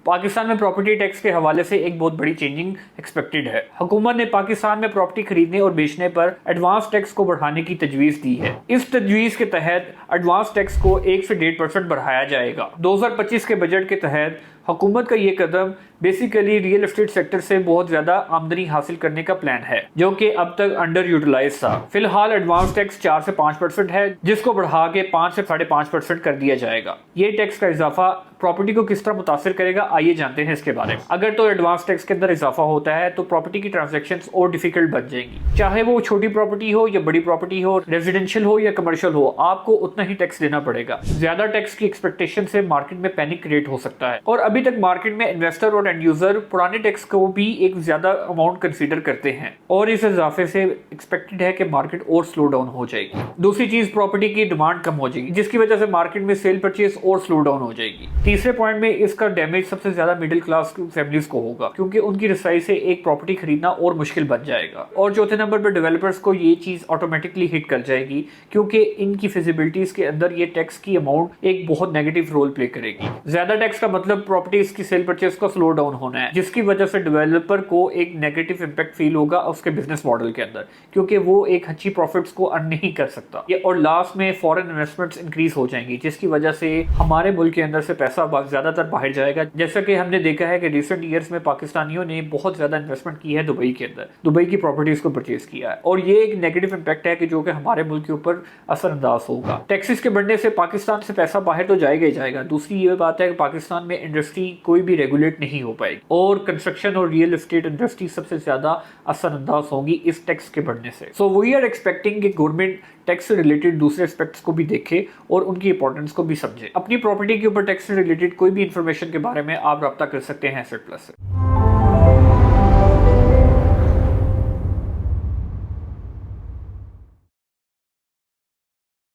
पाकिस्तान में property tax के हवाले से एक बहुत बड़ी चेंजिंग एक्सपेक्टेड है। हुकूमत ने पाकिस्तान में प्रॉपर्टी खरीदने और बेचने पर एडवांस टैक्स को बढ़ाने की तजवीज़ दी है। इस तजवीज़ के तहत एडवांस टैक्स को 1 से 1.5% बढ़ाया जाएगा। 2025 के बजट के तहत हुकूमत का ये कदम बेसिकली रियल एस्टेट सेक्टर से बहुत ज्यादा आमदनी हासिल करने का प्लान है, जो कि अब तक अंडर यूटिलाइज था। फिलहाल एडवांस टैक्स 4 से 5% है, जिसको बढ़ा के 5 से 5.5% कर दिया जाएगा। ये टैक्स का इजाफा प्रॉपर्टी को किस तरह मुतासिर करेगा, आइए जानते हैं इसके बारे में। अगर तो एडवांस टैक्स के अंदर इजाफा होता है तो प्रॉपर्टी की ट्रांजेक्शन्स और डिफिकल्ट बन जाएंगी। चाहे वो छोटी प्रॉपर्टी हो या बड़ी प्रॉपर्टी हो, रेजिडेंशियल हो या कमर्शियल हो, आपको उतना ही टैक्स देना पड़ेगा। ज्यादा टैक्स की एक्सपेक्टेशन से मार्केट में पैनिक क्रिएट हो सकता है, और अभी तक मार्केट में इन्वेस्टर और एंड यूजर पुराने टैक्स को भी एक ज्यादा अमाउंट कंसीडर करते हैं, और इस इजाफे से एक्सपेक्टेड है कि मार्केट और स्लो डाउन हो जाएगी। दूसरी चीज, प्रॉपर्टी की डिमांड कम हो जाएगी, जिसकी वजह से मार्केट में सेल परचेज और स्लो डाउन हो जाएगी। तीसरे पॉइंट में इसका डैमेज सबसे ज्यादा मिडिल क्लास फैमिलीज को होगा, क्योंकि उनकी रसाई से एक प्रॉपर्टी खरीदना और मुश्किल बन जाएगा। और चौथे नंबर पर डेवलपर्स को ये चीज ऑटोमेटिकली हिट कर जाएगी, क्योंकि इनकी फिजिबिलिटीज के अंदर ये टैक्स की अमाउंट एक बहुत नेगेटिव रोल प्ले करेगी। ज्यादा टैक्स का मतलब प्रॉपर्टीज की सेल परचेज का स्लो डाउन होना है, जिसकी वजह से डेवलपर को एक नेगेटिव इंपैक्ट फील होगा उसके बिजनेस मॉडल के अंदर, क्योंकि वो एक अच्छी प्रॉफिट्स को अर्न नहीं कर सकता। और लास्ट में फॉरेन इन्वेस्टमेंट्स इंक्रीज हो जाएंगी, जिसकी वजह से हमारे मुल्क के अंदर से पैसा ज्यादातर बाहर जाएगा। जैसा कि हमने देखा है कि रिसेंट ईयर्स में पाकिस्तानियों ने बहुत ज्यादा इन्वेस्टमेंट की है दुबई के अंदर, दुबई की प्रॉपर्टीज को परचेज किया है, और ये एक नेगेटिव इंपैक्ट है कि जो कि हमारे मुल्क के ऊपर असरअंदाज होगा। टैक्सेस के बढ़ने से पाकिस्तान से पैसा बाहर तो जाएगा ही जाएगा। दूसरी ये बात है कि पाकिस्तान में इंडस्ट्री कोई भी रेगुलेट नहीं हो पाएगी, और कंस्ट्रक्शन और रियल एस्टेट इंडस्ट्री सबसे ज्यादा असरअंदाज होगी इस टैक्स के बढ़ने से। सो वी आर एक्सपेक्टिंग कि गवर्नमेंट टैक्स से रिलेटेड दूसरे एस्पेक्ट्स को भी देखे और उनकी इंपॉर्टेंस को भी समझे। अपनी प्रॉपर्टी के ऊपर टैक्स से रिलेटेड कोई भी इंफॉर्मेशन के बारे में आप रब्ता कर सकते हैं एसेट प्लस से।